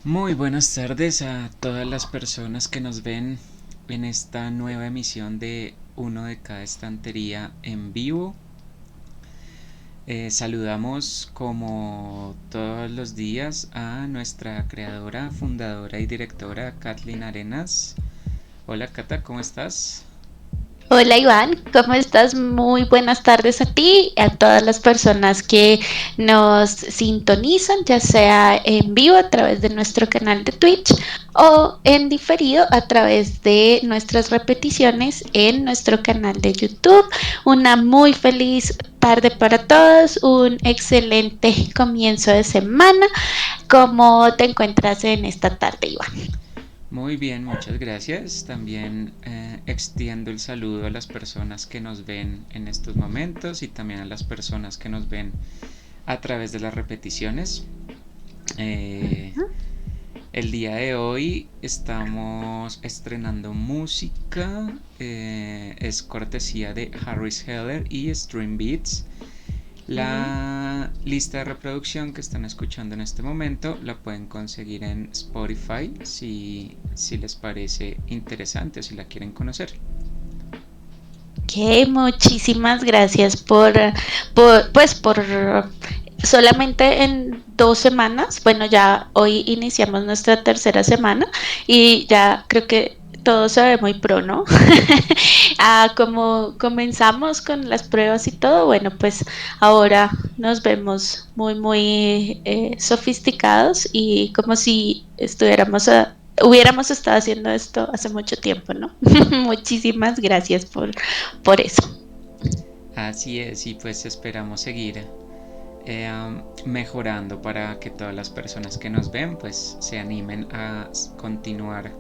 Muy buenas tardes a todas las personas que nos ven en esta nueva emisión de Uno de cada estantería en vivo. Saludamos como todos los días a nuestra creadora, fundadora y directora Kathleen Arenas. Hola Cata, ¿cómo estás? Hola Iván, ¿cómo estás? Muy buenas tardes a ti y a todas las personas que nos sintonizan, ya sea en vivo a través de nuestro canal de Twitch o en diferido a través de nuestras repeticiones en nuestro canal de YouTube. Una muy feliz tarde para todos, un excelente comienzo de semana. ¿Cómo te encuentras en esta tarde, Iván? Muy bien, muchas gracias. También extiendo el saludo a las personas que nos ven en estos momentos y también a las personas que nos ven a través de las repeticiones. Eh, el día de hoy estamos estrenando música, es cortesía de Harris Heller y Stream Beats. Ujú. La lista de reproducción que están escuchando en este momento la pueden conseguir en Spotify si les parece interesante o si la quieren conocer. Ok, muchísimas gracias por solamente en 2 semanas. Bueno, ya hoy iniciamos nuestra tercera semana y ya creo que todo se ve muy pro, ¿no? Como comenzamos con las pruebas y todo, bueno, pues ahora nos vemos muy sofisticados y como si hubiéramos estado haciendo esto hace mucho tiempo, ¿no? Muchísimas gracias por eso. Así es, y pues esperamos seguir mejorando para que todas las personas que nos ven pues se animen a continuar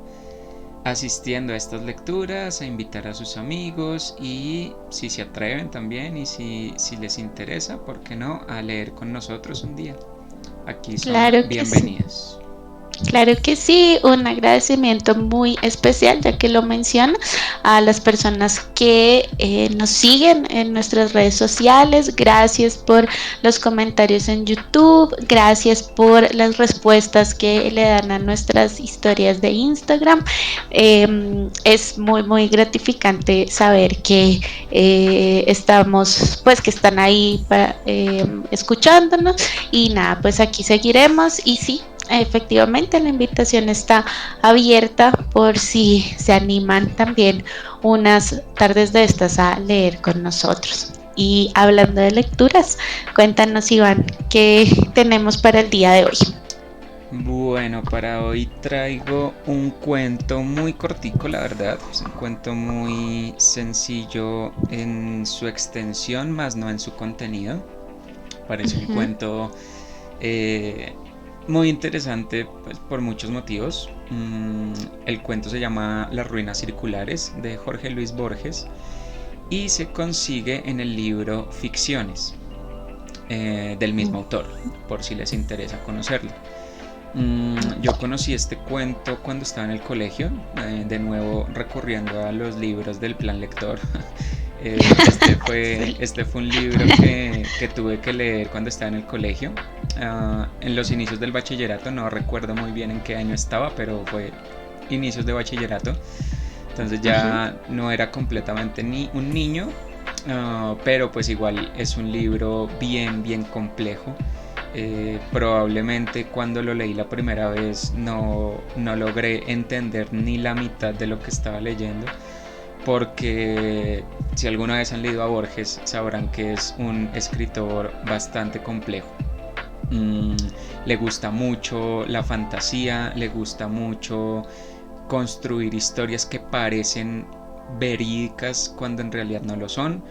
asistiendo a estas lecturas, a invitar a sus amigos y si se atreven también y si les interesa, ¿por qué no?, a leer con nosotros un día. Aquí son Claro que sí. bienvenidos. Claro que sí, un agradecimiento muy especial, ya que lo menciona, a las personas que nos siguen en nuestras redes sociales. Gracias por los comentarios en YouTube, gracias por las respuestas que le dan a nuestras historias de Instagram. Es muy gratificante saber que que están ahí escuchándonos y nada, pues aquí seguiremos y sí. Efectivamente, la invitación está abierta por si se animan también unas tardes de estas a leer con nosotros. Y hablando de lecturas, cuéntanos, Iván, ¿qué tenemos para el día de hoy? Bueno, para hoy traigo un cuento muy cortico, la verdad. Es un cuento muy sencillo en su extensión, más no en su contenido. Parece un Ujú. cuento eh, muy interesante, pues, por muchos motivos. El cuento se llama Las ruinas circulares, de Jorge Luis Borges, y se consigue en el libro Ficciones, del mismo autor, por si les interesa conocerlo. Yo conocí este cuento cuando estaba en el colegio, de nuevo recurriendo a los libros del plan lector. Sí. Este fue un libro que tuve que leer cuando estaba en el colegio, en los inicios del bachillerato. No recuerdo muy bien en qué año estaba, pero fue inicios de bachillerato. Entonces Ujú. ya no era completamente ni un niño, pero pues igual es un libro bien complejo. Probablemente cuando lo leí la primera vez no logré entender ni la mitad de lo que estaba leyendo, porque si alguna vez han leído a Borges sabrán que es un escritor bastante complejo. Mm, Le gusta mucho la fantasía, le gusta mucho construir historias que parecen verídicas cuando en realidad no lo son.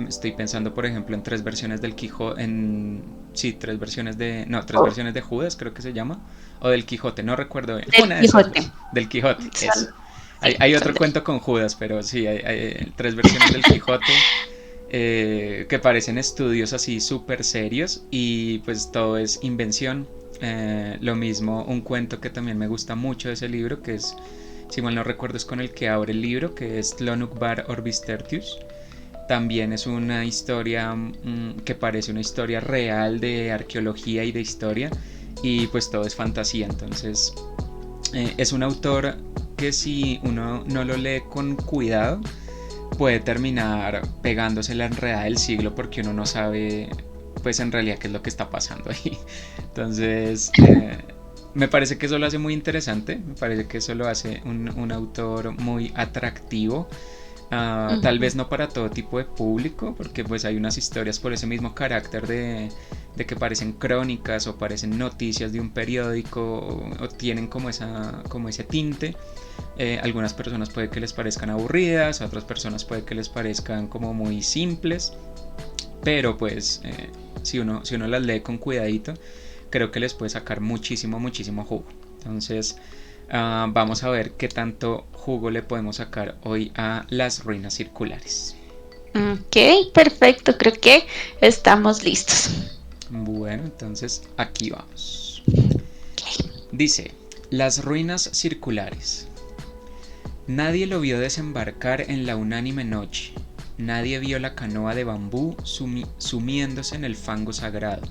Estoy pensando, por ejemplo, en tres versiones del Quijote, sí, tres versiones de, no, tres Oh, versiones de Judas, creo que se llama, o del Quijote, no recuerdo bien, del una de esas Quijote. dos, del Quijote, eso. Son, Hay, sí, hay son otro de cuento con Judas, pero sí, hay tres versiones del Quijote, que parecen estudios así súper serios y pues todo es invención. Lo mismo, un cuento que también me gusta mucho de ese libro, que es si mal no recuerdo es con el que abre el libro, que es Tlönnuqvar Orbis Tertius. También es una historia que parece una historia real de arqueología y de historia, y pues todo es fantasía. Entonces es un autor que si uno no lo lee con cuidado puede terminar pegándose la enredada del siglo, porque uno no sabe pues en realidad qué es lo que está pasando ahí. Entonces me parece que eso lo hace muy interesante, me parece que eso lo hace un autor muy atractivo. Tal vez no para todo tipo de público, porque pues hay unas historias por ese mismo carácter de que parecen crónicas o parecen noticias de un periódico, o tienen como ese tinte. Algunas personas puede que les parezcan aburridas, a otras personas puede que les parezcan como muy simples, pero pues si uno las lee con cuidadito, creo que les puede sacar muchísimo jugo. Entonces vamos a ver qué tanto jugo le podemos sacar hoy a las ruinas circulares. Ok, perfecto, creo que estamos listos. Bueno, entonces aquí vamos. Okay. Dice, las ruinas circulares. Nadie lo vio desembarcar en la unánime noche. Nadie vio la canoa de bambú sumiéndose en el fango sagrado.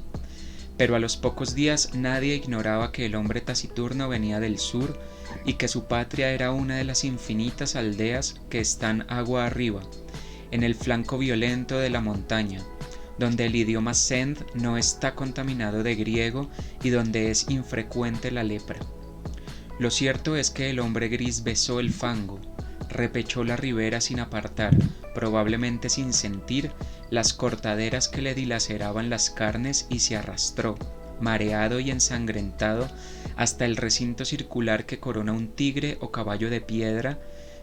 Pero a los pocos días nadie ignoraba que el hombre taciturno venía del sur y que su patria era una de las infinitas aldeas que están agua arriba, en el flanco violento de la montaña, donde el idioma Send no está contaminado de griego y donde es infrecuente la lepra. Lo cierto es que el hombre gris besó el fango, repechó la ribera sin apartar, probablemente sin sentir, las cortaderas que le dilaceraban las carnes, y se arrastró, mareado y ensangrentado, hasta el recinto circular que corona un tigre o caballo de piedra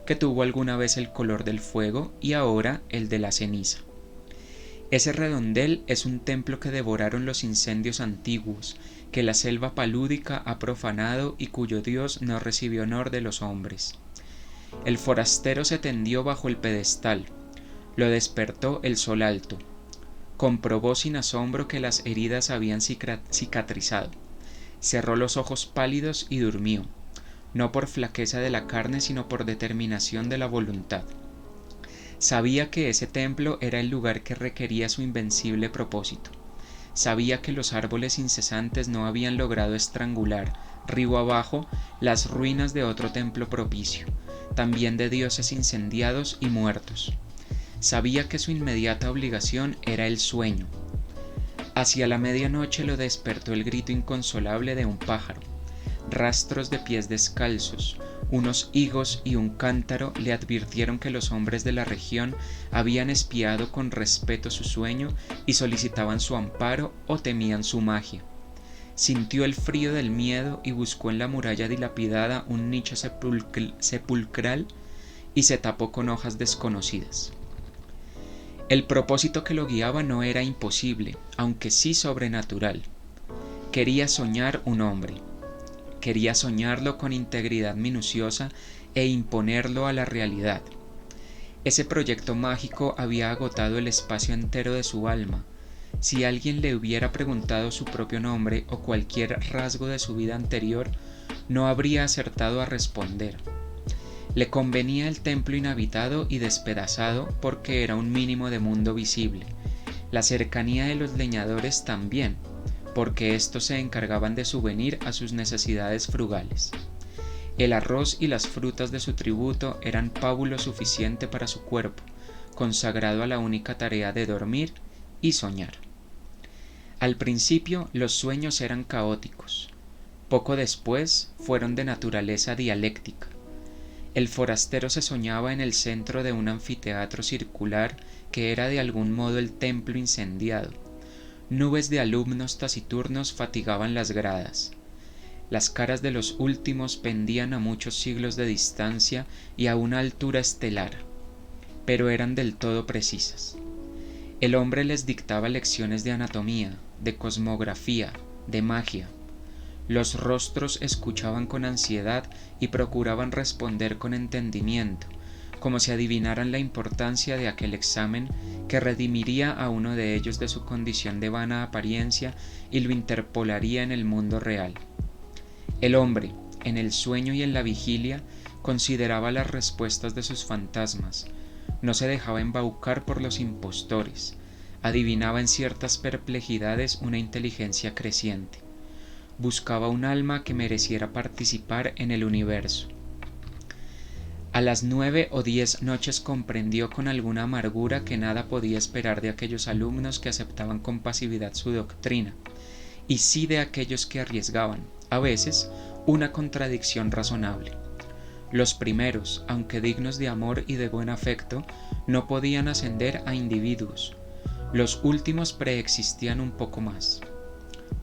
que tuvo alguna vez el color del fuego y ahora el de la ceniza. Ese redondel es un templo que devoraron los incendios antiguos, que la selva palúdica ha profanado y cuyo dios no recibió honor de los hombres. El forastero se tendió bajo el pedestal, lo despertó el sol alto, comprobó sin asombro que las heridas habían cicatrizado, cerró los ojos pálidos y durmió, no por flaqueza de la carne sino por determinación de la voluntad. Sabía que ese templo era el lugar que requería su invencible propósito. Sabía que los árboles incesantes no habían logrado estrangular, río abajo, las ruinas de otro templo propicio, también de dioses incendiados y muertos. Sabía que su inmediata obligación era el sueño. Hacia la medianoche lo despertó el grito inconsolable de un pájaro. Rastros de pies descalzos, unos higos y un cántaro le advirtieron que los hombres de la región habían espiado con respeto su sueño y solicitaban su amparo o temían su magia. Sintió el frío del miedo y buscó en la muralla dilapidada un nicho sepulcral y se tapó con hojas desconocidas. El propósito que lo guiaba no era imposible, aunque sí sobrenatural. Quería soñar un hombre. Quería soñarlo con integridad minuciosa e imponerlo a la realidad. Ese proyecto mágico había agotado el espacio entero de su alma. Si alguien le hubiera preguntado su propio nombre o cualquier rasgo de su vida anterior, no habría acertado a responder. Le convenía el templo inhabitado y despedazado porque era un mínimo de mundo visible. La cercanía de los leñadores también, porque éstos se encargaban de subvenir a sus necesidades frugales. El arroz y las frutas de su tributo eran pábulo suficiente para su cuerpo, consagrado a la única tarea de dormir y soñar. Al principio los sueños eran caóticos, poco después fueron de naturaleza dialéctica. El forastero se soñaba en el centro de un anfiteatro circular que era de algún modo el templo incendiado. Nubes de alumnos taciturnos fatigaban las gradas. Las caras de los últimos pendían a muchos siglos de distancia y a una altura estelar, pero eran del todo precisas. El hombre les dictaba lecciones de anatomía, de cosmografía, de magia. Los rostros escuchaban con ansiedad y procuraban responder con entendimiento, como si adivinaran la importancia de aquel examen que redimiría a uno de ellos de su condición de vana apariencia y lo interpolaría en el mundo real. El hombre, en el sueño y en la vigilia, consideraba las respuestas de sus fantasmas, no se dejaba embaucar por los impostores, adivinaba en ciertas perplejidades una inteligencia creciente, buscaba un alma que mereciera participar en el universo. A las 9 o 10 noches comprendió con alguna amargura que nada podía esperar de aquellos alumnos que aceptaban con pasividad su doctrina, y sí de aquellos que arriesgaban, a veces, una contradicción razonable. Los primeros, aunque dignos de amor y de buen afecto, no podían ascender a individuos. Los últimos preexistían un poco más.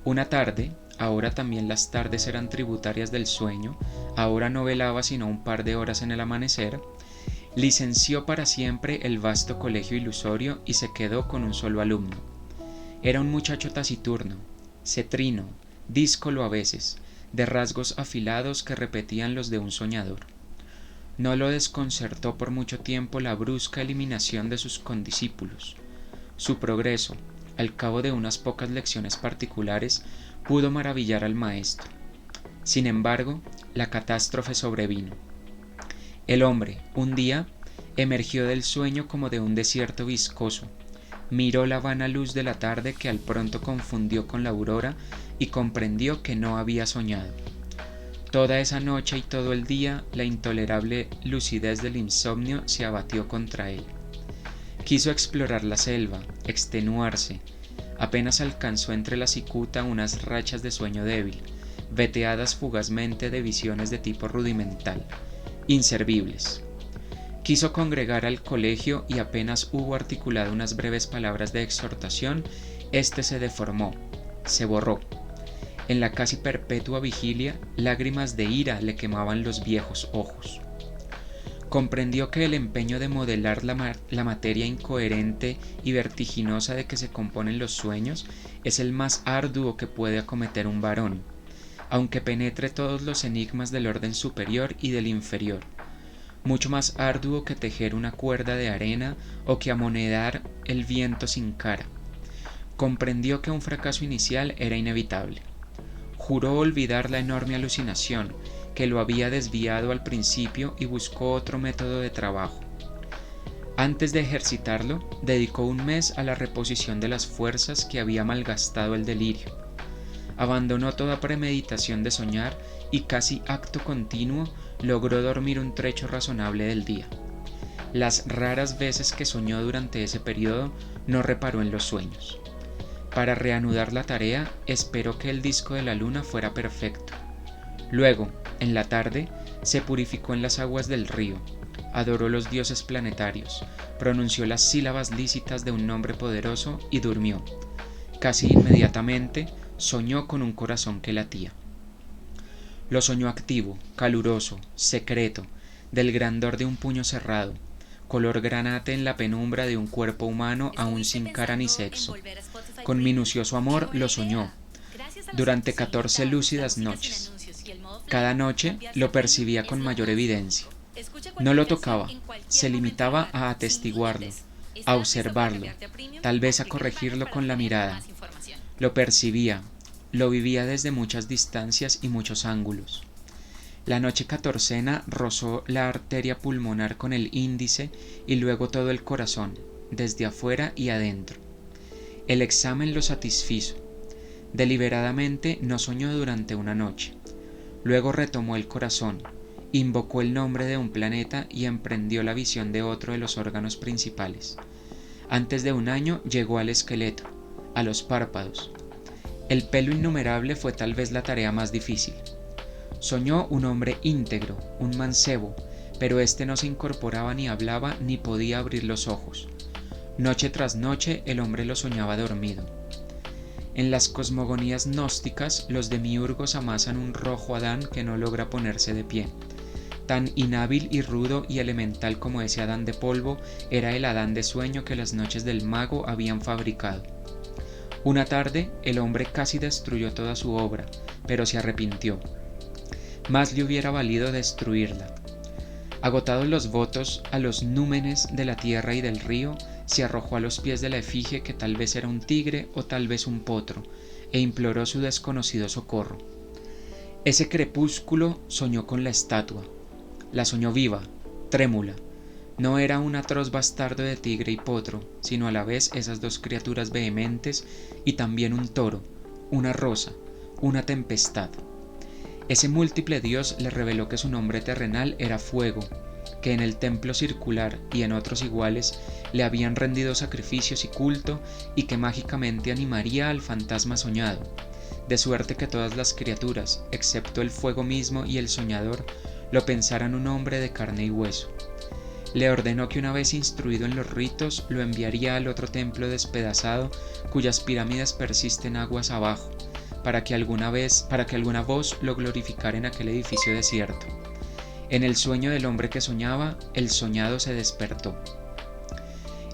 Una tarde, ahora también las tardes eran tributarias del sueño, ahora no velaba sino un par de horas en el amanecer, licenció para siempre el vasto colegio ilusorio y se quedó con un solo alumno. Era un muchacho taciturno, cetrino, díscolo a veces, de rasgos afilados que repetían los de un soñador. No lo desconcertó por mucho tiempo la brusca eliminación de sus condiscípulos. Su progreso, al cabo de unas pocas lecciones particulares, pudo maravillar al maestro. Sin embargo, la catástrofe sobrevino. El hombre, un día, emergió del sueño como de un desierto viscoso, miró la vana luz de la tarde que al pronto confundió con la aurora y comprendió que no había soñado. Toda esa noche y todo el día, la intolerable lucidez del insomnio se abatió contra él. Quiso explorar la selva, extenuarse. Apenas alcanzó entre la cicuta unas rachas de sueño débil, veteadas fugazmente de visiones de tipo rudimental, inservibles. Quiso congregar al colegio y apenas hubo articulado unas breves palabras de exhortación, éste se deformó, se borró. En la casi perpetua vigilia, lágrimas de ira le quemaban los viejos ojos. Comprendió que el empeño de modelar la materia incoherente y vertiginosa de que se componen los sueños es el más arduo que puede acometer un varón, aunque penetre todos los enigmas del orden superior y del inferior, mucho más arduo que tejer una cuerda de arena o que amonedar el viento sin cara. Comprendió que un fracaso inicial era inevitable. Juró olvidar la enorme alucinación que lo había desviado al principio y buscó otro método de trabajo. Antes de ejercitarlo, dedicó un mes a la reposición de las fuerzas que había malgastado el delirio. Abandonó toda premeditación de soñar y casi acto continuo logró dormir un trecho razonable del día. Las raras veces que soñó durante ese periodo no reparó en los sueños. Para reanudar la tarea, esperó que el disco de la luna fuera perfecto. Luego, en la tarde, se purificó en las aguas del río, adoró los dioses planetarios, pronunció las sílabas lícitas de un nombre poderoso y durmió. Casi inmediatamente, soñó con un corazón que latía. Lo soñó activo, caluroso, secreto, del grandor de un puño cerrado, color granate en la penumbra de un cuerpo humano aún sin cara ni sexo. Con minucioso amor lo soñó, durante 14 lúcidas noches. Cada noche lo percibía con mayor evidencia. No lo tocaba, se limitaba a atestiguarlo, a observarlo, tal vez a corregirlo con la mirada. Lo percibía, lo vivía desde muchas distancias y muchos ángulos. La noche 14 rozó la arteria pulmonar con el índice y luego todo el corazón, desde afuera y adentro. El examen lo satisfizo. Deliberadamente no soñó durante una noche. Luego retomó el corazón, invocó el nombre de un planeta y emprendió la visión de otro de los órganos principales. Antes de un año llegó al esqueleto, a los párpados. El pelo innumerable fue tal vez la tarea más difícil. Soñó un hombre íntegro, un mancebo, pero éste no se incorporaba ni hablaba ni podía abrir los ojos. Noche tras noche el hombre lo soñaba dormido. En las cosmogonías gnósticas, los demiurgos amasan un rojo Adán que no logra ponerse de pie. Tan inhábil y rudo y elemental como ese Adán de polvo era el Adán de sueño que las noches del mago habían fabricado. Una tarde, el hombre casi destruyó toda su obra, pero se arrepintió. Más le hubiera valido destruirla. Agotados los votos a los númenes de la tierra y del río, se arrojó a los pies de la efigie que tal vez era un tigre o tal vez un potro, e imploró su desconocido socorro. Ese crepúsculo soñó con la estatua. La soñó viva, trémula. No era un atroz bastardo de tigre y potro, sino a la vez esas dos criaturas vehementes y también un toro, una rosa, una tempestad. Ese múltiple dios le reveló que su nombre terrenal era Fuego, que en el templo circular y en otros iguales le habían rendido sacrificios y culto y que mágicamente animaría al fantasma soñado, de suerte que todas las criaturas, excepto el fuego mismo y el soñador, lo pensaran un hombre de carne y hueso. Le ordenó que una vez instruido en los ritos lo enviaría al otro templo despedazado cuyas pirámides persisten aguas abajo, para que alguna voz lo glorificara en aquel edificio desierto. En el sueño del hombre que soñaba, el soñado se despertó.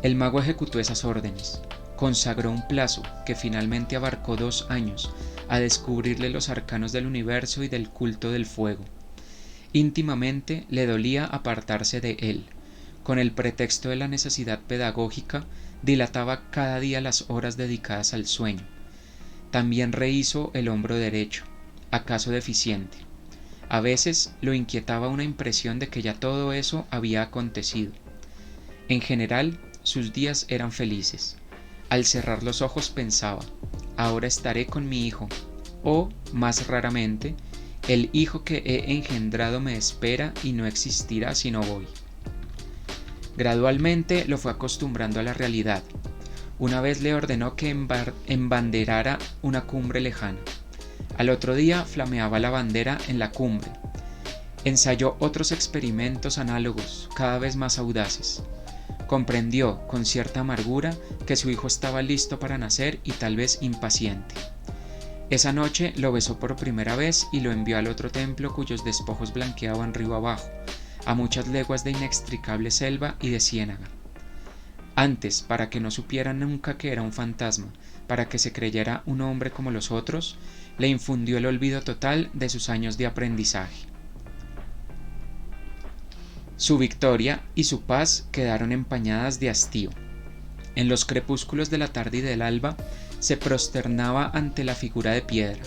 El mago ejecutó esas órdenes, consagró un plazo que finalmente abarcó 2 años a descubrirle los arcanos del universo y del culto del fuego. Íntimamente le dolía apartarse de él. Con el pretexto de la necesidad pedagógica, dilataba cada día las horas dedicadas al sueño. También rehizo el hombro derecho, acaso deficiente. A veces lo inquietaba una impresión de que ya todo eso había acontecido. En general, sus días eran felices. Al cerrar los ojos pensaba, ahora estaré con mi hijo, o, más raramente, el hijo que he engendrado me espera y no existirá si no voy. Gradualmente lo fue acostumbrando a la realidad. Una vez le ordenó que embanderara una cumbre lejana. Al otro día flameaba la bandera en la cumbre. Ensayó otros experimentos análogos, cada vez más audaces. Comprendió, con cierta amargura, que su hijo estaba listo para nacer y tal vez impaciente. Esa noche lo besó por primera vez y lo envió al otro templo cuyos despojos blanqueaban río abajo, a muchas leguas de inextricable selva y de ciénaga. Antes, para que no supiera nunca que era un fantasma, para que se creyera un hombre como los otros, le infundió el olvido total de sus años de aprendizaje. Su victoria y su paz quedaron empañadas de hastío. En los crepúsculos de la tarde y del alba se prosternaba ante la figura de piedra,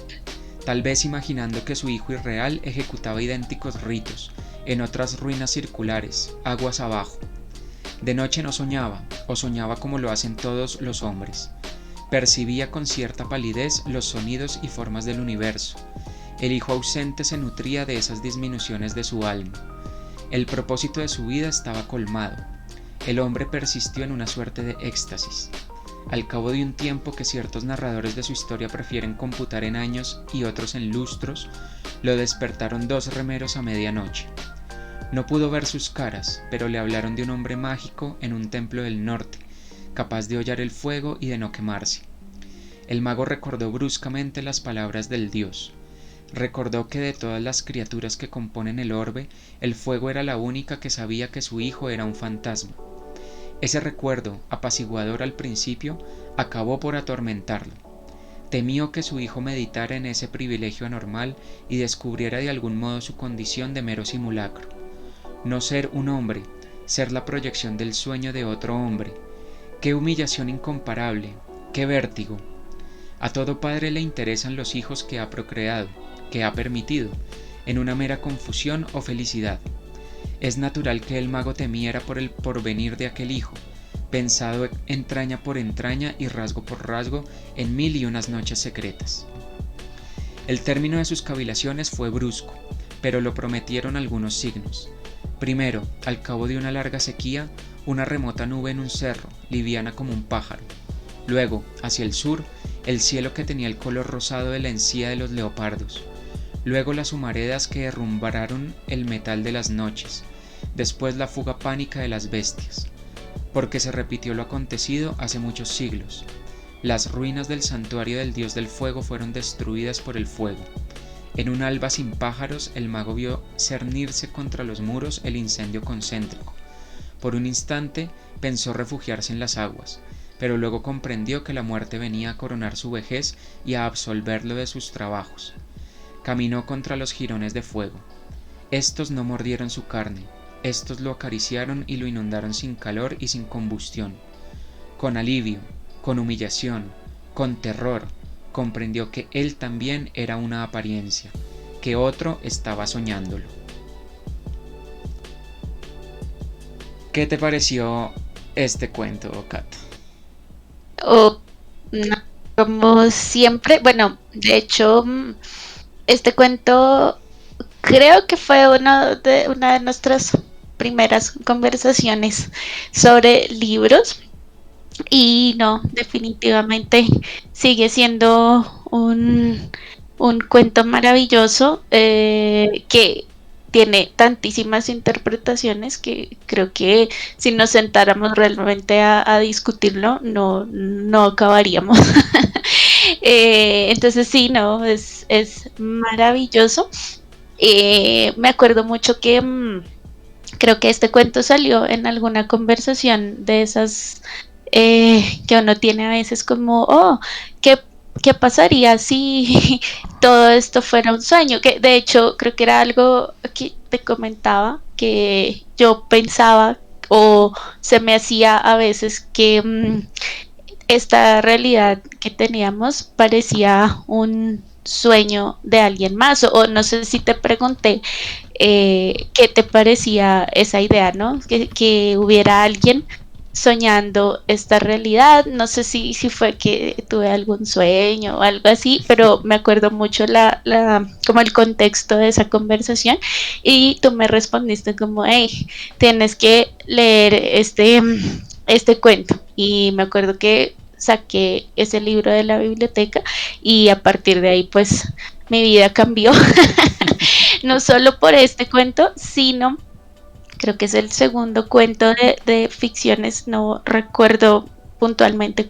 tal vez imaginando que su hijo irreal ejecutaba idénticos ritos en otras ruinas circulares, aguas abajo. De noche no soñaba, o soñaba como lo hacen todos los hombres. Percibía con cierta palidez los sonidos y formas del universo. El hijo ausente se nutría de esas disminuciones de su alma. El propósito de su vida estaba colmado. El hombre persistió en una suerte de éxtasis. Al cabo de un tiempo que ciertos narradores de su historia prefieren computar en años y otros en lustros, lo despertaron 2 remeros a medianoche. No pudo ver sus caras, pero le hablaron de un hombre mágico en un templo del norte, capaz de hollar el fuego y de no quemarse. El mago recordó bruscamente las palabras del dios. Recordó que de todas las criaturas que componen el orbe, el fuego era la única que sabía que su hijo era un fantasma. Ese recuerdo, apaciguador al principio, acabó por atormentarlo. Temió que su hijo meditara en ese privilegio anormal y descubriera de algún modo su condición de mero simulacro. No ser un hombre, ser la proyección del sueño de otro hombre. ¡Qué humillación incomparable! ¡Qué vértigo! A todo padre le interesan los hijos que ha procreado, que ha permitido, en una mera confusión o felicidad. Es natural que el mago temiera por el porvenir de aquel hijo, pensado entraña por entraña y rasgo por rasgo en 1001 noches secretas. El término de sus cavilaciones fue brusco, pero lo prometieron algunos signos. Primero, al cabo de una larga sequía, una remota nube en un cerro, liviana como un pájaro. Luego, hacia el sur, el cielo que tenía el color rosado de la encía de los leopardos. Luego las humaredas que derrumbaron el metal de las noches. Después la fuga pánica de las bestias. Porque se repitió lo acontecido hace muchos siglos. Las ruinas del santuario del dios del fuego fueron destruidas por el fuego. En un alba sin pájaros, el mago vio cernirse contra los muros el incendio concéntrico. Por un instante pensó refugiarse en las aguas, pero luego comprendió que la muerte venía a coronar su vejez y a absolverlo de sus trabajos. Caminó contra los jirones de fuego. Estos no mordieron su carne, estos lo acariciaron y lo inundaron sin calor y sin combustión. Con alivio, con humillación, con terror, comprendió que él también era una apariencia, que otro estaba soñándolo. ¿Qué te pareció este cuento, Kat? O no, como siempre, bueno, de hecho, este cuento creo que fue una de nuestras primeras conversaciones sobre libros. Y no, definitivamente sigue siendo un cuento maravilloso, que tiene tantísimas interpretaciones que creo que si nos sentáramos realmente a discutirlo, no acabaríamos. Entonces sí, no, es maravilloso. Me acuerdo mucho que creo que este cuento salió en alguna conversación de esas, que uno tiene a veces como, oh, ¿qué, qué pasaría si todo esto fuera un sueño? Que de hecho creo que era algo que te comentaba, que yo pensaba o se me hacía a veces que esta realidad que teníamos parecía un sueño de alguien más, o no sé si te pregunté qué te parecía esa idea, ¿no? Que hubiera alguien soñando esta realidad. No sé si fue que tuve algún sueño o algo así, pero me acuerdo mucho como el contexto de esa conversación y tú me respondiste como, hey, tienes que leer este cuento. Y me acuerdo que saqué ese libro de la biblioteca y a partir de ahí pues mi vida cambió. No solo por este cuento, sino creo que es el segundo cuento de ficciones, no recuerdo puntualmente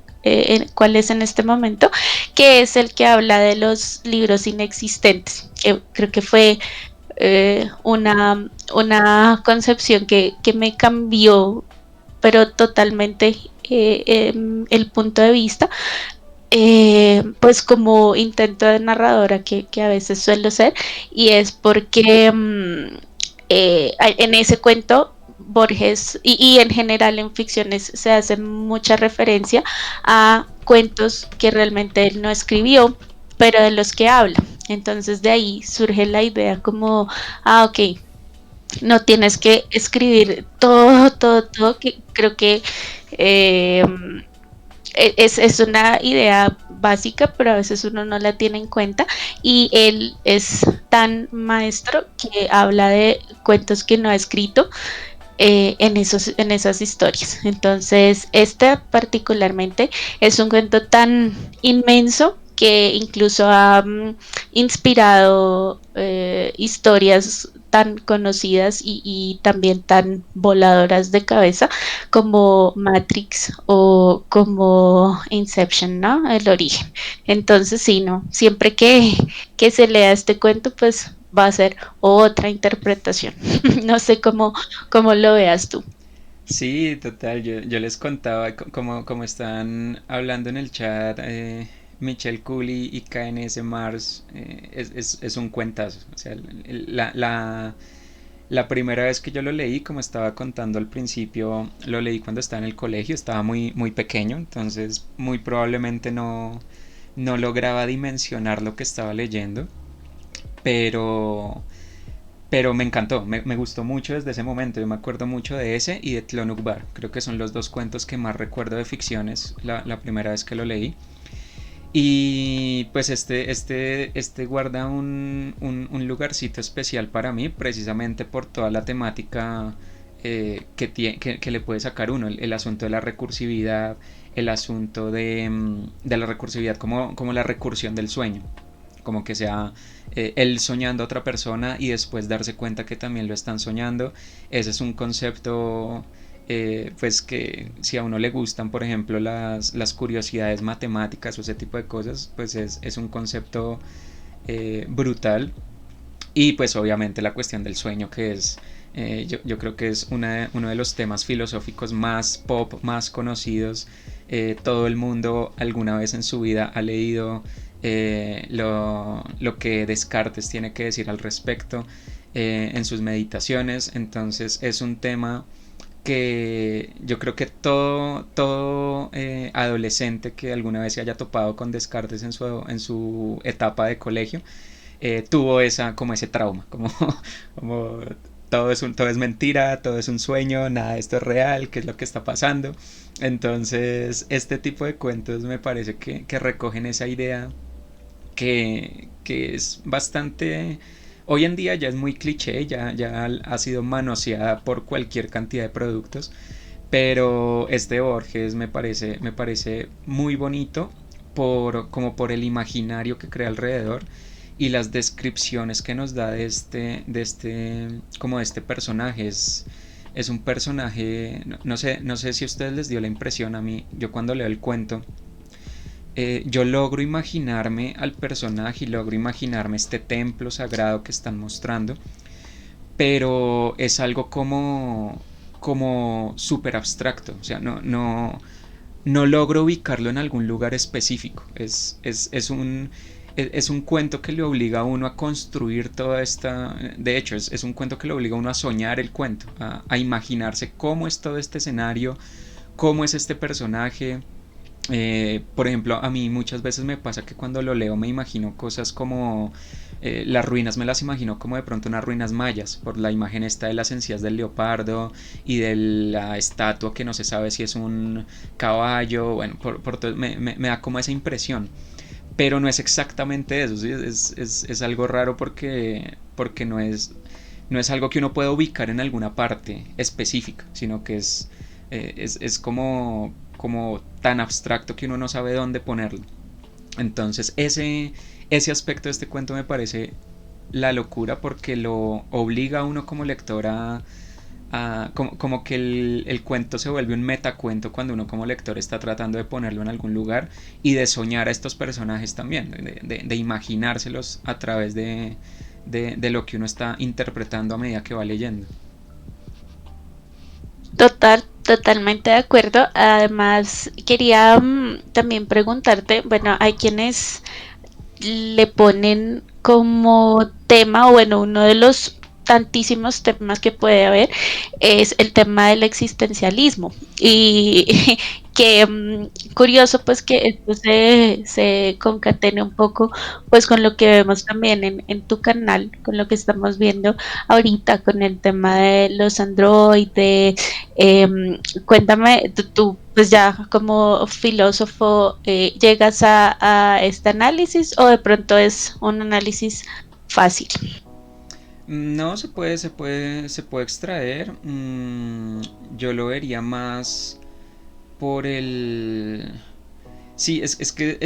cuál es en este momento, que es el que habla de los libros inexistentes, que creo que fue una concepción que me cambió, pero totalmente el punto de vista, pues como intento de narradora que a veces suelo ser, y es porque en ese cuento Borges y en general en ficciones se hace mucha referencia a cuentos que realmente él no escribió, pero de los que habla. Entonces de ahí surge la idea como, ok, no tienes que escribir todo, que creo que eh, es una idea básica, pero a veces uno no la tiene en cuenta. Y él es tan maestro que habla de cuentos que no ha escrito en esas historias. Entonces, este particularmente es un cuento tan inmenso que incluso ha inspirado historias tan conocidas y también tan voladoras de cabeza como Matrix o como Inception, ¿no? El origen. Entonces, sí, ¿no? Siempre que se lea este cuento, pues va a ser otra interpretación. No sé cómo lo veas tú. Sí, total, yo les contaba como están hablando en el chat, Michelle Cooley y KNS Mars, es un cuentazo. O sea, la primera vez que yo lo leí, como estaba contando al principio, lo leí cuando estaba en el colegio, estaba muy pequeño, entonces muy probablemente no lograba dimensionar lo que estaba leyendo, pero, pero me encantó, me gustó mucho desde ese momento. Yo me acuerdo mucho de ese y de Tlön Uqbar. Creo que son los dos cuentos que más recuerdo de ficciones la primera vez que lo leí. Y pues este guarda un lugarcito especial para mí, precisamente por toda la temática que le puede sacar uno, el asunto de la recursividad, el asunto de la recursividad como la recursión del sueño, como que sea él soñando a otra persona y después darse cuenta que también lo están soñando. Ese es un concepto, pues que si a uno le gustan, por ejemplo, las curiosidades matemáticas o ese tipo de cosas, pues es un concepto brutal. Y pues obviamente la cuestión del sueño, que es, yo creo que es uno de los temas filosóficos más pop, más conocidos. Todo el mundo alguna vez en su vida ha leído lo que Descartes tiene que decir al respecto en sus meditaciones. Entonces es un tema que yo creo que todo adolescente que alguna vez se haya topado con Descartes en su etapa de colegio tuvo como ese trauma, como todo es mentira, todo es un sueño, nada de esto es real, qué es lo que está pasando. Entonces, este tipo de cuentos me parece que recogen esa idea que es bastante... Hoy en día ya es muy cliché, ya ha sido manoseada por cualquier cantidad de productos, pero este Borges me parece muy bonito como por el imaginario que crea alrededor y las descripciones que nos da como de este personaje. Es un personaje, no sé si a ustedes les dio la impresión a mí, yo cuando leo el cuento, yo logro imaginarme al personaje y logro imaginarme este templo sagrado que están mostrando, pero es algo como súper abstracto, o sea, no logro ubicarlo en algún lugar específico, es un cuento que le obliga a uno a construir toda esta... De hecho, es un cuento que le obliga a uno a soñar el cuento, a imaginarse cómo es todo este escenario, cómo es este personaje. Por ejemplo, a mí muchas veces me pasa que cuando lo leo me imagino cosas como las ruinas, me las imagino como de pronto unas ruinas mayas, por la imagen esta de las encías del leopardo y de la estatua que no se sabe si es un caballo, bueno, me da como esa impresión, pero no es exactamente eso, ¿sí? Es algo raro porque no es algo que uno pueda ubicar en alguna parte específica, sino que es como tan abstracto que uno no sabe dónde ponerlo. Entonces ese aspecto de este cuento me parece la locura porque lo obliga a uno como lector como que el cuento se vuelve un metacuento cuando uno como lector está tratando de ponerlo en algún lugar y de soñar a estos personajes también, de imaginárselos a través de lo que uno está interpretando a medida que va leyendo. Totalmente de acuerdo. Además, quería también preguntarte, bueno, hay quienes le ponen como tema, o bueno, uno de los tantísimos temas que puede haber es el tema del existencialismo y que curioso pues que esto se concatene un poco pues con lo que vemos también en tu canal, con lo que estamos viendo ahorita con el tema de los androides. Cuéntame, tú, pues ya como filósofo, ¿llegas a este análisis o de pronto es un análisis fácil? No, se puede extraer. Yo lo vería más por el... Sí, es que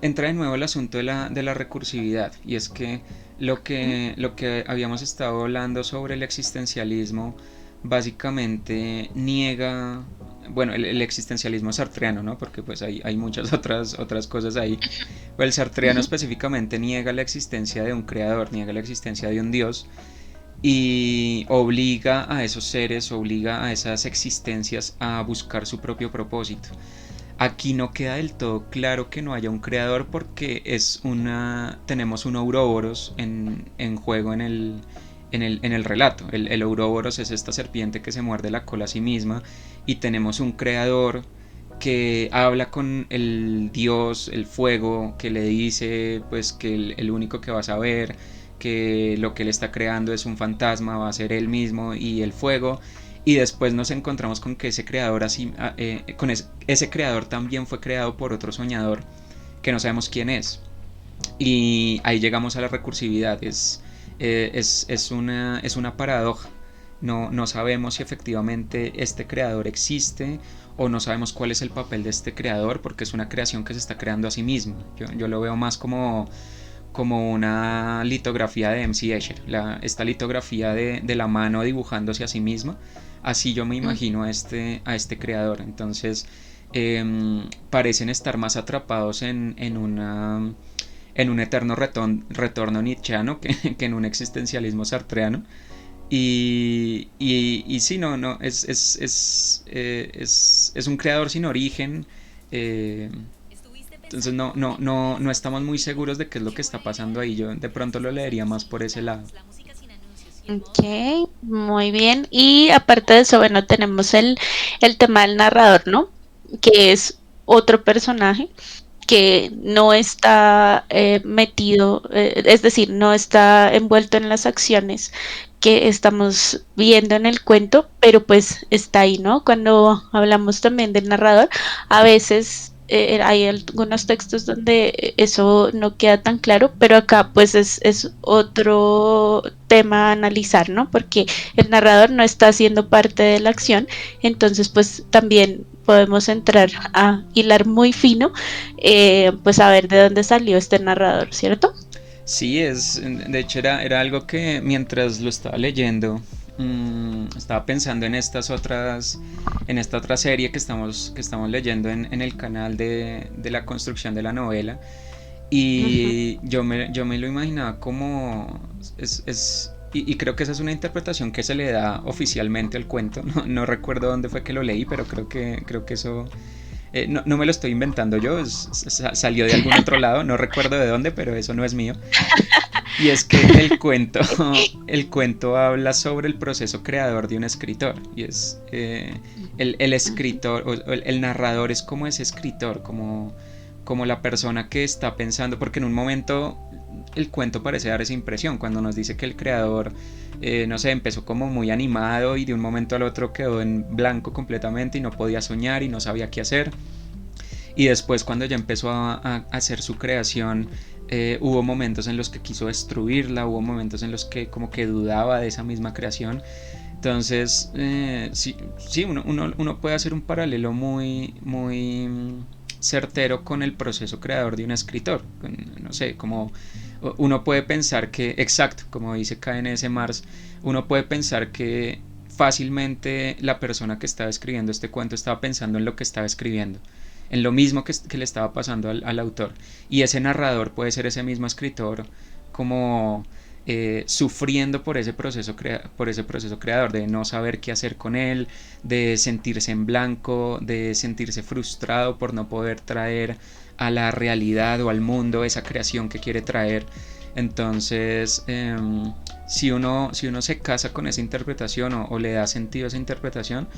entra de nuevo el asunto de la recursividad. Y es que lo que habíamos estado hablando sobre el existencialismo básicamente niega, bueno, el existencialismo sartreano, ¿no? Porque pues hay muchas otras cosas ahí. Pero el sartreano Ujú. específicamente niega la existencia de un creador, niega la existencia de un dios y obliga a esos seres, obliga a esas existencias a buscar su propio propósito. Aquí no queda del todo claro que no haya un creador porque tenemos un Ouroboros en juego en el relato. El Ouroboros es esta serpiente que se muerde la cola a sí misma y tenemos un creador que habla con el dios, el fuego, que le dice pues que el único que va a saber que lo que él está creando es un fantasma, va a ser él mismo y el fuego, y después nos encontramos con que ese creador ese creador también fue creado por otro soñador que no sabemos quién es, y ahí llegamos a la recursividad. Es una paradoja. No sabemos si efectivamente este creador existe o no sabemos cuál es el papel de este creador porque es una creación que se está creando a sí mismo. Yo lo veo más como una litografía de MC Escher, esta litografía de la mano dibujándose a sí misma. Así yo me imagino a este creador. Entonces parecen estar más atrapados en un eterno retorno nietzscheano que en un existencialismo sartreano. Y sí, no, es un creador sin origen. eh, entonces no estamos muy seguros de qué es lo que está pasando ahí. Yo de pronto lo leería más por ese lado. Ok, muy bien. Y aparte de eso, bueno, tenemos el tema del narrador, ¿no? Que es otro personaje que no está metido, es decir, no está envuelto en las acciones que estamos viendo en el cuento, pero pues está ahí, ¿no? Cuando hablamos también del narrador, a veces hay algunos textos donde eso no queda tan claro, pero acá pues es otro tema a analizar, ¿no? Porque el narrador no está haciendo parte de la acción, entonces pues también podemos entrar a hilar muy fino, pues a ver de dónde salió este narrador, ¿cierto? Sí, de hecho era algo que mientras lo estaba leyendo, estaba pensando en esta otra serie que estamos leyendo en el canal de la construcción de la novela. Ujú. Y yo me lo imaginaba como... y creo que esa es una interpretación que se le da oficialmente al cuento. No, no recuerdo dónde fue que lo leí, pero creo que eso... no, no me lo estoy inventando yo, salió de algún otro lado, no recuerdo de dónde, pero eso no es mío. Y es que el cuento habla sobre el proceso creador de un escritor. Y es el Ujú. escritor, o el narrador es como ese escritor, como la persona que está pensando, porque en un momento el cuento parece dar esa impresión, cuando nos dice que el creador, no sé, empezó como muy animado y de un momento al otro quedó en blanco completamente y no podía soñar y no sabía qué hacer. Y después cuando ya empezó a hacer su creación, hubo momentos en los que quiso destruirla, hubo momentos en los que como que dudaba de esa misma creación. Entonces, sí, sí uno puede hacer un paralelo muy certero con el proceso creador de un escritor. No sé, como uno puede pensar que, exacto, como dice KNS Mars, uno puede pensar que fácilmente la persona que estaba escribiendo este cuento estaba pensando en lo que estaba escribiendo, en lo mismo que le estaba pasando al autor. Y ese narrador puede ser ese mismo escritor como sufriendo por ese proceso creador, de no saber qué hacer con él, de sentirse en blanco, de sentirse frustrado por no poder traer a la realidad o al mundo esa creación que quiere traer. Entonces, si uno se casa con esa interpretación o le da sentido a esa interpretación,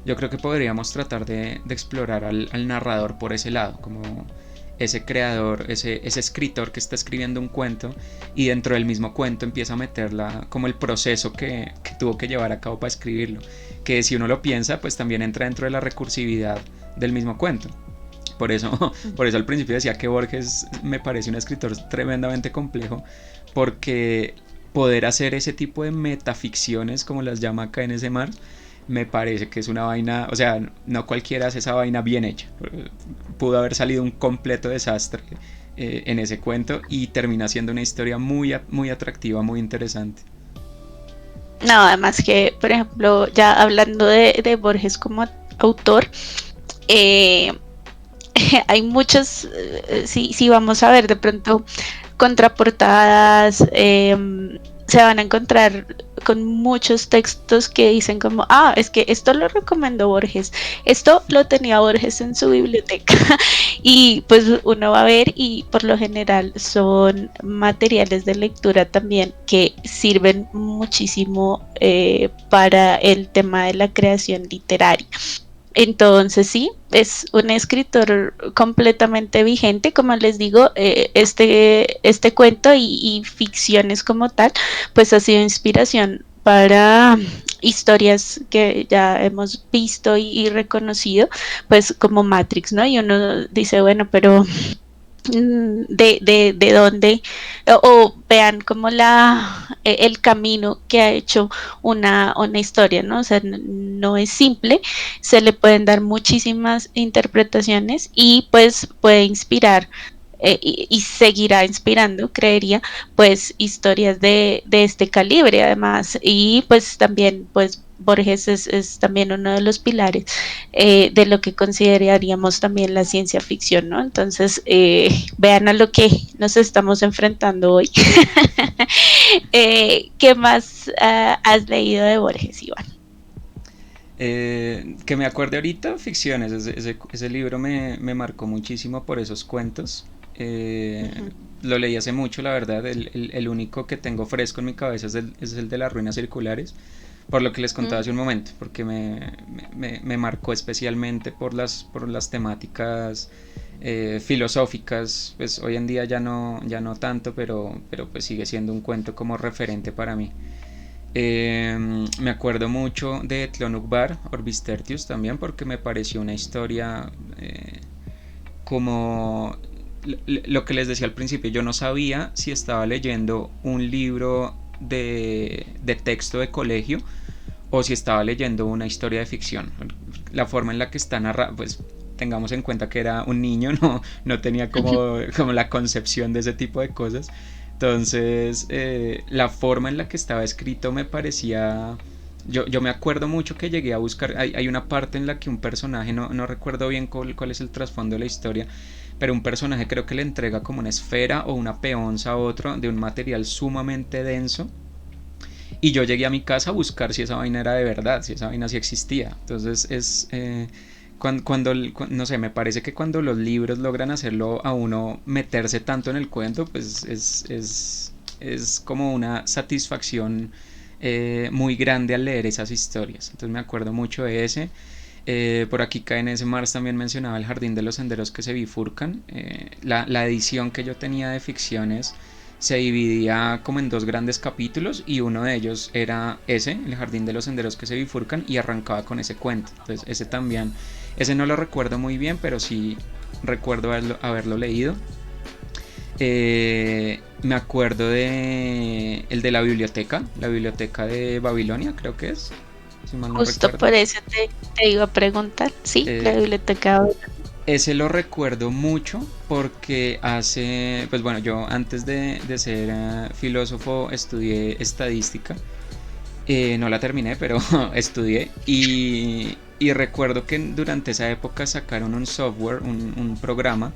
yo creo que podríamos tratar de explorar al narrador por ese lado, como ese creador, ese escritor que está escribiendo un cuento y dentro del mismo cuento empieza a meterla como el proceso que tuvo que llevar a cabo para escribirlo. Que si uno lo piensa, pues también entra dentro de la recursividad del mismo cuento. Por eso al principio decía que Borges me parece un escritor tremendamente complejo, porque poder hacer ese tipo de metaficciones, como las llama acá en ese mar, me parece que es una vaina, o sea, no cualquiera hace esa vaina bien hecha. Pudo haber salido un completo desastre en ese cuento y termina siendo una historia muy atractiva, muy interesante. No, además que, por ejemplo, ya hablando de Borges como autor, eh, hay muchos, si vamos a ver de pronto contraportadas, se van a encontrar con muchos textos que dicen como, ah, es que esto lo recomendó Borges, esto lo tenía Borges en su biblioteca y pues uno va a ver y por lo general son materiales de lectura también que sirven muchísimo para el tema de la creación literaria. Entonces sí, es un escritor completamente vigente, como les digo, este cuento y ficciones como tal, pues ha sido inspiración para historias que ya hemos visto y reconocido, pues como Matrix, ¿no? Y uno dice, bueno, pero de dónde, o vean como el camino que ha hecho una historia, ¿no? O sea, no es simple, se le pueden dar muchísimas interpretaciones y pues puede inspirar y seguirá inspirando, creería, pues historias de este calibre además. Y pues también, pues Borges es también uno de los pilares de lo que consideraríamos también la ciencia ficción, ¿no? Entonces, vean a lo que nos estamos enfrentando hoy. ¿Qué más has leído de Borges, Iván? Que me acuerde ahorita, ficciones. Ese libro me marcó muchísimo por esos cuentos. Ujú, Lo leí hace mucho, la verdad. El único que tengo fresco en mi cabeza es el de las ruinas circulares. Por lo que les contaba hace un ujú. momento, porque me marcó especialmente por las temáticas filosóficas. Pues hoy en día ya no tanto, pero pues sigue siendo un cuento como referente para mí. Me acuerdo mucho de Tlön Orbis Tertius también porque me pareció una historia como lo que les decía al principio, yo no sabía si estaba leyendo un libro de texto de colegio o si estaba leyendo una historia de ficción. La forma en la que está narrada, pues tengamos en cuenta que era un niño, no tenía como la concepción de ese tipo de cosas. Entonces, la forma en la que estaba escrito me parecía... Yo me acuerdo mucho que llegué a buscar, hay una parte en la que un personaje, no recuerdo bien cuál es el trasfondo de la historia, pero un personaje creo que le entrega como una esfera o una peonza a otro de un material sumamente denso y yo llegué a mi casa a buscar si esa vaina era de verdad, si esa vaina sí existía. Entonces no sé, me parece que cuando los libros logran hacerlo a uno meterse tanto en el cuento, pues es como una satisfacción muy grande al leer esas historias. Entonces me acuerdo mucho de ese. Por aquí KNS Mars también mencionaba El Jardín de los Senderos que se bifurcan. La edición que yo tenía de ficciones se dividía como en dos grandes capítulos y uno de ellos era ese, El Jardín de los Senderos que se bifurcan, y arrancaba con ese cuento. Entonces ese también, ese no lo recuerdo muy bien, pero sí recuerdo haberlo leído. Me acuerdo de el de la biblioteca de Babilonia, creo que es, si mal no Justo recuerdo. por eso te iba a preguntar. Sí, la Eh, biblioteca. Ese lo recuerdo mucho porque pues bueno, yo antes de ser filósofo estudié estadística. No la terminé, pero estudié y recuerdo que durante esa época sacaron un software, un programa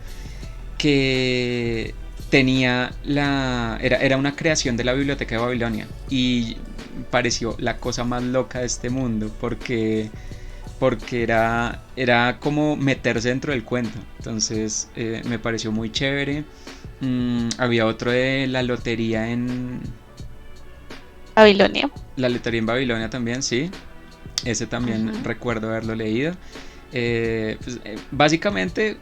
que era una creación de la biblioteca de Babilonia y pareció la cosa más loca de este mundo porque era como meterse dentro del cuento. Entonces me pareció muy chévere. Había otro de Babilonia. la lotería en Babilonia también, sí. Ese también Ujú. recuerdo haberlo leído. Básicamente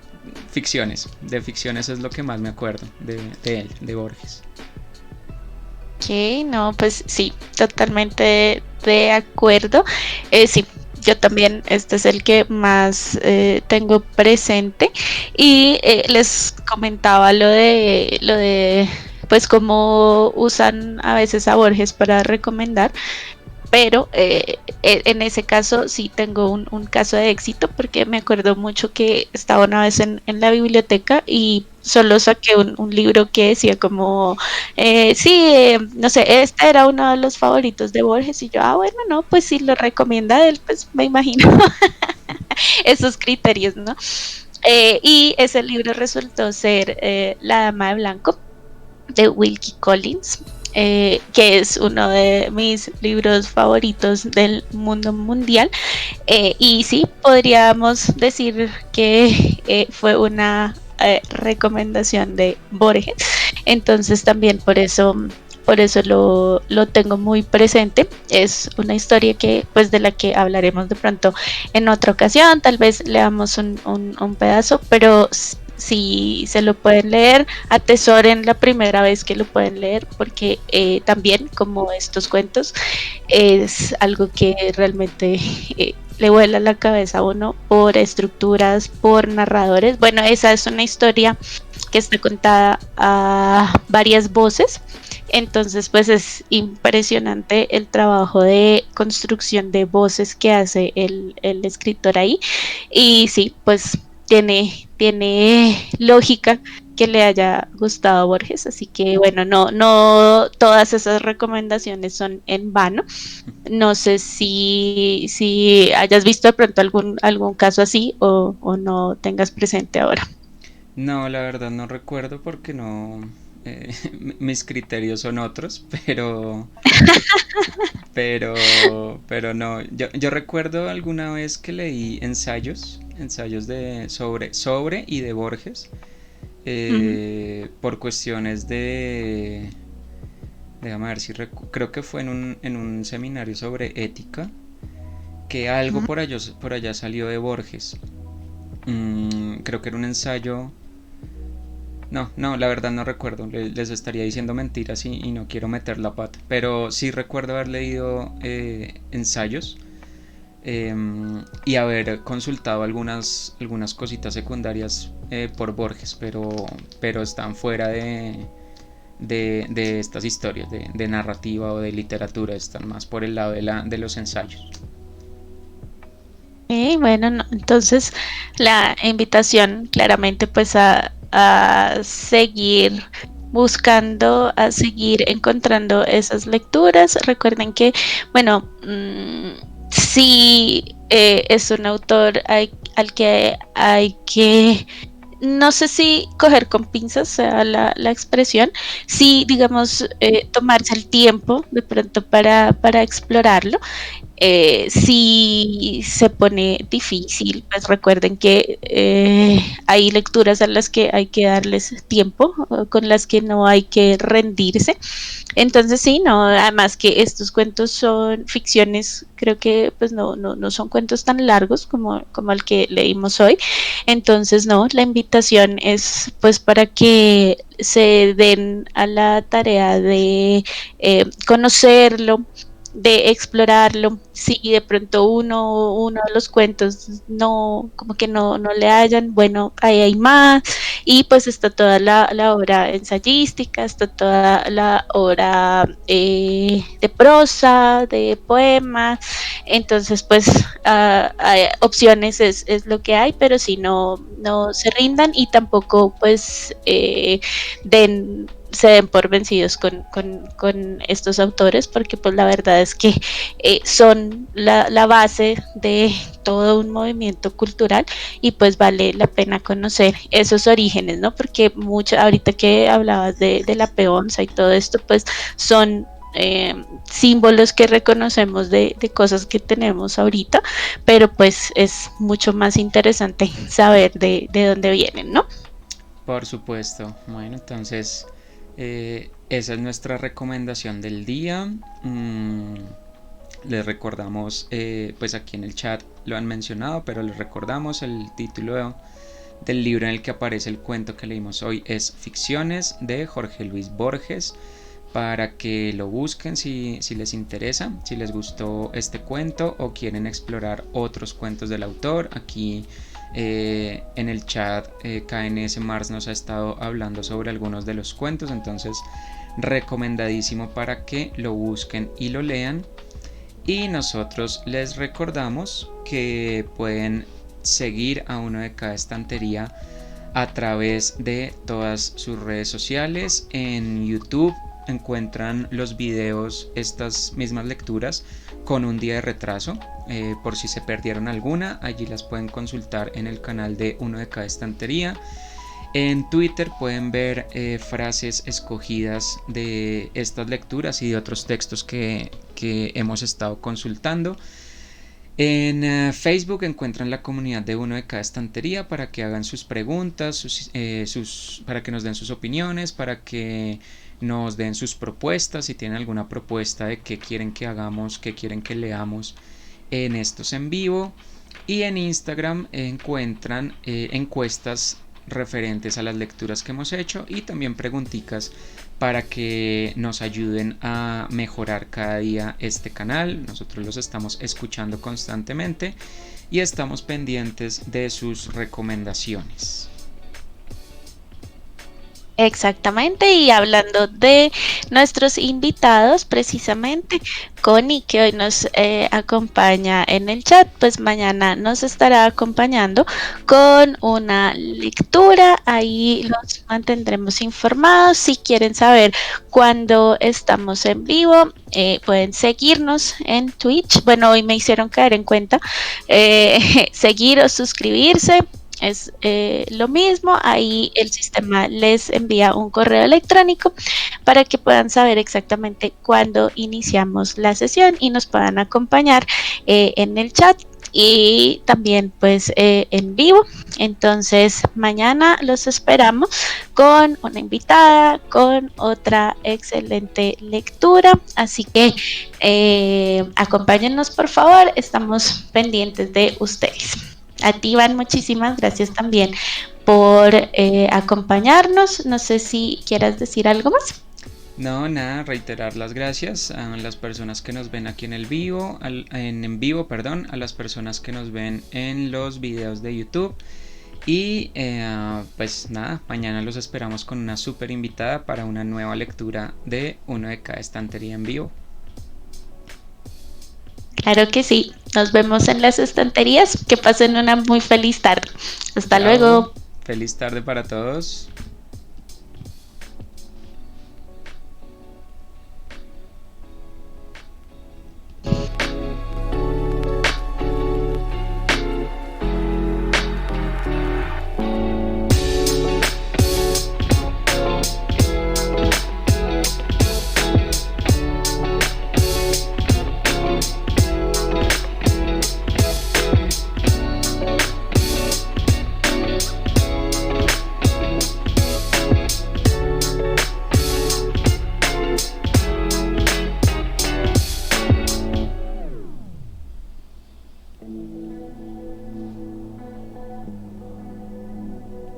ficciones. De ficciones es lo que más me acuerdo de él, de Borges. Ok, no, pues sí, totalmente de acuerdo. Sí, yo también, este es el que más tengo presente. Y les comentaba pues cómo usan a veces a Borges para recomendar. Pero en ese caso sí tengo un caso de éxito porque me acuerdo mucho que estaba una vez en la biblioteca y solo saqué un libro que decía como, sí, no sé, este era uno de los favoritos de Borges y yo, bueno, no, pues si lo recomienda él, pues me imagino esos criterios, ¿no? Y ese libro resultó ser La Dama de Blanco de Wilkie Collins, que es uno de mis libros favoritos del mundo mundial. Y sí, podríamos decir que fue una recomendación de Borges. Entonces también por eso lo tengo muy presente. Es una historia que, pues, de la que hablaremos de pronto en otra ocasión. Tal vez leamos un pedazo, pero si se lo pueden leer, atesoren la primera vez que lo pueden leer, porque también, como estos cuentos, es algo que realmente le vuela la cabeza a uno por estructuras, por narradores. Bueno, esa es una historia que está contada a varias voces. Entonces, pues es impresionante el trabajo de construcción de voces que hace el escritor ahí. Y sí, pues tiene lógica que le haya gustado a Borges, así que bueno, no todas esas recomendaciones son en vano. No sé si hayas visto de pronto algún caso así o no tengas presente ahora. No, la verdad no recuerdo porque no... mis criterios son otros, pero no. Yo recuerdo alguna vez que leí ensayos sobre y de Borges, Ujú, por cuestiones de... Déjame ver si creo que fue en un seminario sobre ética, que algo ujú. por allá salió de Borges. Creo que era un ensayo No, la verdad no recuerdo, les estaría diciendo mentiras y no quiero meter la pata, pero sí recuerdo haber leído ensayos y haber consultado algunas cositas secundarias por Borges, pero están fuera de estas historias de narrativa o de literatura, están más por el lado de los ensayos. Y bueno, entonces la invitación claramente pues a seguir buscando, a seguir encontrando esas lecturas. Recuerden que, bueno, si es un autor al que hay que, no sé si coger con pinzas sea la expresión, si digamos tomarse el tiempo de pronto para explorarlo. Si se pone difícil, pues recuerden que hay lecturas a las que hay que darles tiempo, con las que no hay que rendirse. Entonces sí, no, además que estos cuentos son ficciones, creo que pues no son cuentos tan largos como el que leímos hoy. Entonces no, la invitación es pues para que se den a la tarea de conocerlo, de explorarlo. Si de pronto uno de los cuentos no, como que no le hayan, bueno, ahí hay más. Y pues está toda la obra ensayística, está toda la obra de prosa, de poemas. Entonces, pues opciones es lo que hay, pero si no se rindan y tampoco pues se den por vencidos con estos autores, porque pues la verdad es que son la base de todo un movimiento cultural y pues vale la pena conocer esos orígenes, ¿no? Porque ahorita que hablabas de la peonza y todo esto, pues son símbolos que reconocemos de cosas que tenemos ahorita, pero pues es mucho más interesante saber de dónde vienen, ¿no? Por supuesto. Bueno, entonces esa es nuestra recomendación del día. Les recordamos, pues aquí en el chat lo han mencionado, pero les recordamos el título del libro en el que aparece el cuento que leímos hoy es Ficciones de Jorge Luis Borges, para que lo busquen si les interesa, si les gustó este cuento o quieren explorar otros cuentos del autor. Aquí en el chat KNS Mars nos ha estado hablando sobre algunos de los cuentos, entonces recomendadísimo para que lo busquen y lo lean. Y nosotros les recordamos que pueden seguir a Uno de Cada Estantería a través de todas sus redes sociales. En YouTube encuentran los videos, estas mismas lecturas con un día de retraso, por si se perdieron alguna, allí las pueden consultar en el canal de Uno de Cada Estantería. En Twitter pueden ver frases escogidas de estas lecturas y de otros textos que hemos estado consultando. En Facebook encuentran la comunidad de Uno de Cada Estantería para que hagan sus preguntas, para que nos den sus opiniones, para que nos den sus propuestas, si tienen alguna propuesta de qué quieren que hagamos, qué quieren que leamos en estos en vivo. Y en Instagram encuentran encuestas referentes a las lecturas que hemos hecho y también preguntitas para que nos ayuden a mejorar cada día este canal. Nosotros los estamos escuchando constantemente y estamos pendientes de sus recomendaciones. Exactamente, y hablando de nuestros invitados, precisamente Connie, que hoy nos acompaña en el chat, pues mañana nos estará acompañando con una lectura. Ahí los mantendremos informados. Si quieren saber cuándo estamos en vivo, pueden seguirnos en Twitch. Bueno, hoy me hicieron caer en cuenta seguir o suscribirse. Es lo mismo, ahí el sistema les envía un correo electrónico para que puedan saber exactamente cuándo iniciamos la sesión y nos puedan acompañar en el chat y también pues en vivo. Entonces mañana los esperamos con una invitada, con otra excelente lectura, así que acompáñennos por favor, estamos pendientes de ustedes. A ti, Iván, muchísimas gracias también por acompañarnos. No sé si quieras decir algo más. No, nada, reiterar las gracias a las personas que nos ven aquí en el vivo, en vivo, perdón, a las personas que nos ven en los videos de YouTube. Y pues nada, mañana los esperamos con una súper invitada para una nueva lectura de uno de cada estantería en vivo. Claro que sí. Nos vemos en las estanterías. Que pasen una muy feliz tarde. Hasta Chao, luego. feliz tarde para todos.